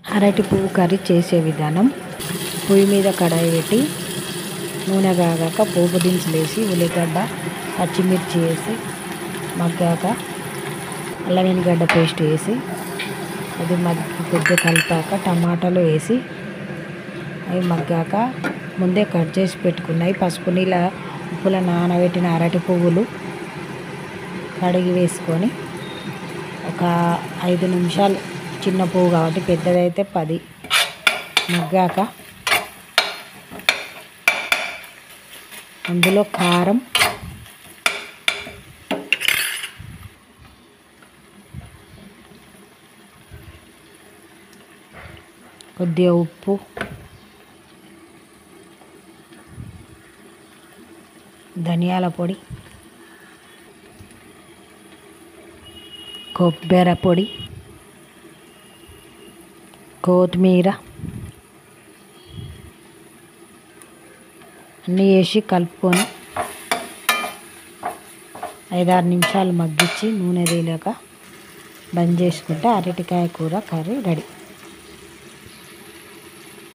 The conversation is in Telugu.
అరటి పువ్వు కర్రీ చేసే విధానం. పొయ్యి మీద కడాయి పెట్టి నూనె కాగాక పోపు దినుసులు వేసి ఉల్లిగడ్డ పచ్చిమిర్చి వేసి మగ్గాక అల్లం వెల్లిగడ్డ పేస్ట్ వేసి అది కొద్దిగా కలిపాక టమాటాలు వేసి అవి మగ్గాక ముందే కట్ చేసి పెట్టుకున్నాయి పసుపు నీళ్ళ ఉప్పులో నానబెట్టిన అరటి పువ్వులు కడిగి వేసుకొని ఒక 5 నిమిషాలు, చిన్న పువ్వు కాబట్టి పెద్దదైతే 10 మగ్గాక అందులో కారం, కొద్దిగా ఉప్పు, ధనియాల పొడి, కొబ్బరి పొడి, కొత్తిమీర అన్నీ వేసి కలుపుకొని 5-6 నిమిషాలు మగ్గించి నూనె తేలాక బంద్ చేసుకుంటే అరటికాయ కూర కర్రీ రెడీ.